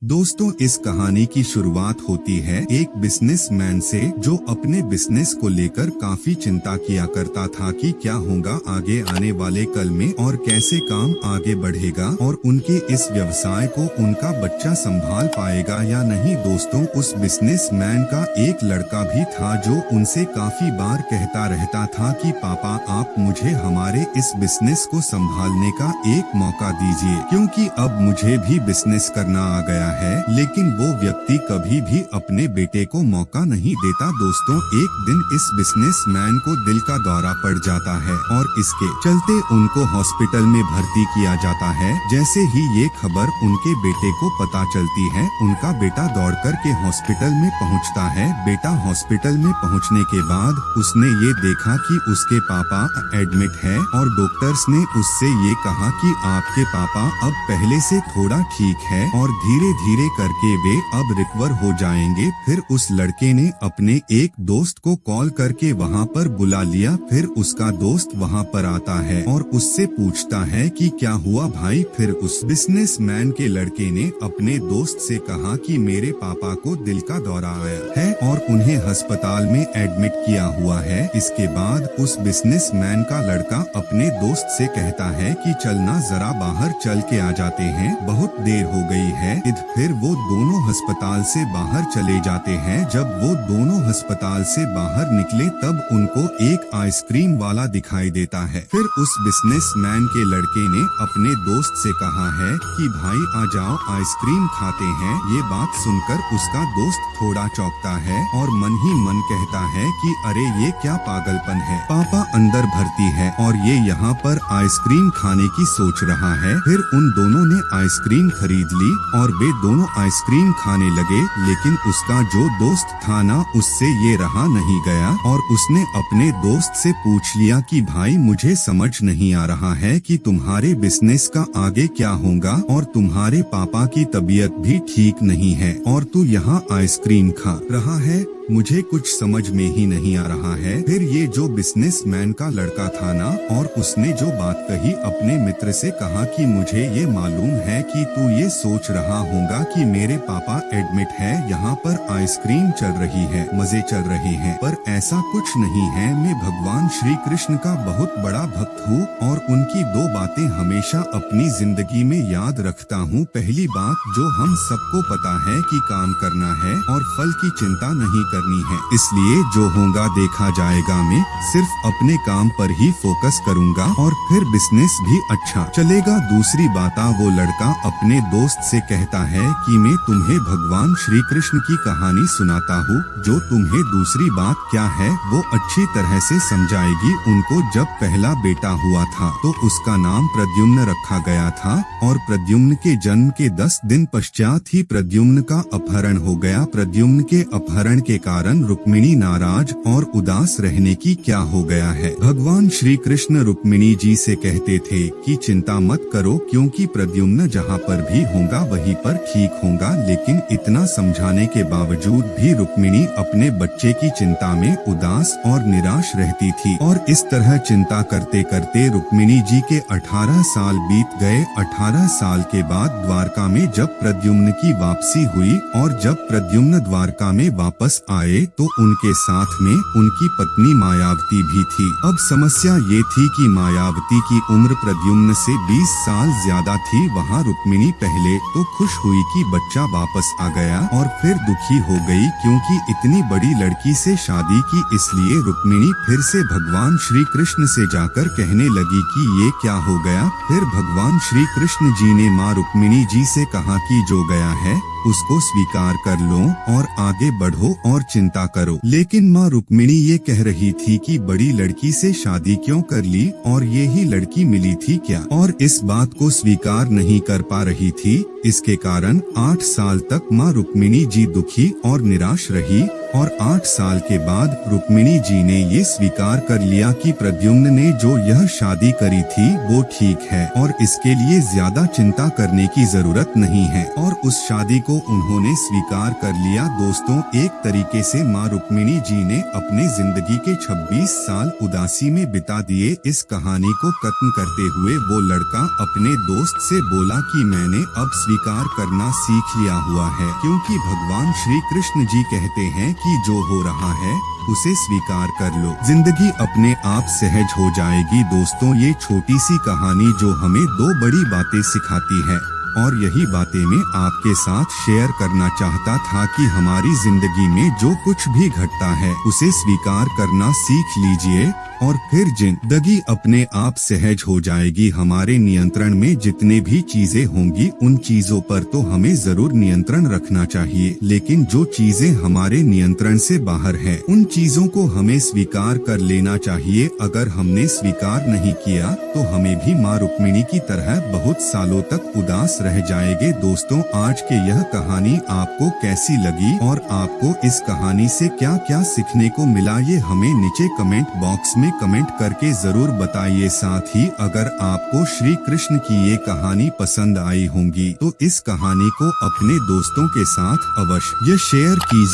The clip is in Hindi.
दोस्तों, इस कहानी की शुरुआत होती है एक बिजनेसमैन से जो अपने बिजनेस को लेकर काफी चिंता किया करता था कि क्या होगा आगे आने वाले कल में और कैसे काम आगे बढ़ेगा और उनके इस व्यवसाय को उनका बच्चा संभाल पाएगा या नहीं। दोस्तों, उस बिजनेसमैन का एक लड़का भी था जो उनसे काफी बार कहता रहता था कि पापा, आप मुझे हमारे इस बिजनेस को संभालने का एक मौका दीजिए, क्योंकि अब मुझे भी बिजनेस करना आ गया है। लेकिन वो व्यक्ति कभी भी अपने बेटे को मौका नहीं देता। दोस्तों, एक दिन इस बिजनेसमैन को दिल का दौरा पड़ जाता है और इसके चलते उनको हॉस्पिटल में भर्ती किया जाता है। जैसे ही ये खबर उनके बेटे को पता चलती है, उनका बेटा दौड़ कर के हॉस्पिटल में पहुंचता है। बेटा हॉस्पिटल में पहुंचने के बाद उसने ये देखा कि उसके पापा एडमिट है और डॉक्टर्स ने उससे ये कहा कि आपके पापा अब पहले से थोड़ा ठीक है और धीरे धीरे करके वे अब रिकवर हो जाएंगे। फिर उस लड़के ने अपने एक दोस्त को कॉल करके वहाँ पर बुला लिया। फिर उसका दोस्त वहाँ पर आता है और उससे पूछता है कि क्या हुआ भाई। फिर उस बिजनेसमैन के लड़के ने अपने दोस्त से कहा कि मेरे पापा को दिल का दौरा आया है और उन्हें अस्पताल में एडमिट किया हुआ है। इसके बाद उस बिजनेसमैन का लड़का अपने दोस्त से कहता है कि चलना, जरा बाहर चल के आ जाते हैं, बहुत देर हो गई है। फिर वो दोनों अस्पताल से बाहर चले जाते हैं। जब वो दोनों अस्पताल से बाहर निकले तब उनको एक आइसक्रीम वाला दिखाई देता है। फिर उस बिजनेसमैन के लड़के ने अपने दोस्त से कहा है कि भाई आ जाओ, आइसक्रीम खाते हैं। ये बात सुनकर उसका दोस्त थोड़ा चौंकता है और मन ही मन कहता है कि अरे ये क्या पागलपन है, पापा अंदर भर्ती है और ये यहाँ पर आइसक्रीम खाने की सोच रहा है। फिर उन दोनों ने आइसक्रीम खरीद ली और वे दोनों आइसक्रीम खाने लगे। लेकिन उसका जो दोस्त था ना, उससे ये रहा नहीं गया और उसने अपने दोस्त से पूछ लिया कि भाई, मुझे समझ नहीं आ रहा है कि तुम्हारे बिजनेस का आगे क्या होगा और तुम्हारे पापा की तबीयत भी ठीक नहीं है और तू यहाँ आइसक्रीम खा रहा है, मुझे कुछ समझ में ही नहीं आ रहा है। फिर ये जो बिजनेसमैन का लड़का था ना, और उसने जो बात कही अपने मित्र से कहा कि मुझे ये मालूम है कि तू ये सोच रहा होगा कि मेरे पापा एडमिट है, यहाँ पर आइसक्रीम चल रही है, मजे चल रहे हैं, पर ऐसा कुछ नहीं है। मैं भगवान श्री कृष्ण का बहुत बड़ा भक्त हूँ और उनकी दो बातें हमेशा अपनी जिंदगी में याद रखता हूँ। पहली बात, जो हम सबको पता है कि काम करना है और फल की चिंता नहीं करनी है, इसलिए जो होगा देखा जाएगा। मैं सिर्फ अपने काम पर ही फोकस करूंगा और फिर बिजनेस भी अच्छा चलेगा। दूसरी बात, वो लड़का अपने दोस्त से कहता है कि मैं तुम्हें भगवान श्री कृष्ण की कहानी सुनाता हूँ जो तुम्हें दूसरी बात क्या है वो अच्छी तरह से समझाएगी। उनको जब पहला बेटा हुआ था तो उसका नाम प्रद्युम्न रखा गया था और प्रद्युम्न के जन्म के 10 दिन पश्चात ही प्रद्युम्न का अपहरण हो गया। प्रद्युम्न के अपहरण के कारण रुक्मिणी नाराज और उदास रहने की क्या हो गया है। भगवान श्री कृष्ण रुक्मिणी जी से कहते थे कि चिंता मत करो, क्योंकि प्रद्युम्न जहाँ पर भी होगा वहीं पर ठीक होगा। लेकिन इतना समझाने के बावजूद भी रुक्मिणी अपने बच्चे की चिंता में उदास और निराश रहती थी और इस तरह चिंता करते करते रुक्मिणी जी के 18 साल बीत गए। 18 साल के बाद द्वारका में जब प्रद्युम्न की वापसी हुई और जब प्रद्युम्न द्वारका में वापस आए तो उनके साथ में उनकी पत्नी मायावती भी थी। अब समस्या ये थी कि मायावती की उम्र प्रद्युम्न से 20 साल ज्यादा थी। वहाँ रुक्मिणी पहले तो खुश हुई कि बच्चा वापस आ गया और फिर दुखी हो गई क्योंकि इतनी बड़ी लड़की से शादी की। इसलिए रुक्मिणी फिर से भगवान श्री कृष्ण से जाकर कहने लगी कि ये क्या हो गया। फिर भगवान श्री कृष्ण जी ने माँ रुक्मिणी जी से कहा कि जो गया है उसको स्वीकार कर लो और आगे बढ़ो और चिंता करो। लेकिन माँ रुक्मिणी ये कह रही थी कि बड़ी लड़की से शादी क्यों कर ली और ये ही लड़की मिली थी क्या, और इस बात को स्वीकार नहीं कर पा रही थी। इसके कारण 8 साल तक माँ रुक्मिणी जी दुखी और निराश रही और 8 साल के बाद रुक्मिणी जी ने ये स्वीकार कर लिया कि प्रद्युम्न ने जो यह शादी करी थी वो ठीक है और इसके लिए ज्यादा चिंता करने की जरूरत नहीं है, और उस शादी को उन्होंने स्वीकार कर लिया। दोस्तों, एक तरीके से माँ रुक्मिणी जी ने अपने जिंदगी के 26 साल उदासी में बिता दिए। इस कहानी को खत्म करते हुए वो लड़का अपने दोस्त से बोला कि मैंने अब स्वीकार करना सीख लिया हुआ है, क्योंकि भगवान श्री कृष्ण जी कहते हैं कि जो हो रहा है उसे स्वीकार कर लो, जिंदगी अपने आप सहज हो जाएगी। दोस्तों, ये छोटी सी कहानी जो हमें 2 बड़ी बातें सिखाती है, और यही बातें मैं आपके साथ शेयर करना चाहता था कि हमारी जिंदगी में जो कुछ भी घटता है उसे स्वीकार करना सीख लीजिए और फिर जिंदगी अपने आप सहज हो जाएगी। हमारे नियंत्रण में जितने भी चीजें होंगी उन चीजों पर तो हमें जरूर नियंत्रण रखना चाहिए, लेकिन जो चीजें हमारे नियंत्रण से बाहर है उन चीजों को हमें स्वीकार कर लेना चाहिए। अगर हमने स्वीकार नहीं किया तो हमें भी माँ रुक्मिणी की तरह बहुत सालों तक उदास रह जाएंगे। दोस्तों, आज के यह कहानी आपको कैसी लगी और आपको इस कहानी से क्या क्या सीखने को मिला, ये हमें नीचे कमेंट बॉक्स में कमेंट करके जरूर बताइए। साथ ही अगर आपको श्री कृष्ण की ये कहानी पसंद आई होंगी तो इस कहानी को अपने दोस्तों के साथ अवश्य शेयर कीजिए।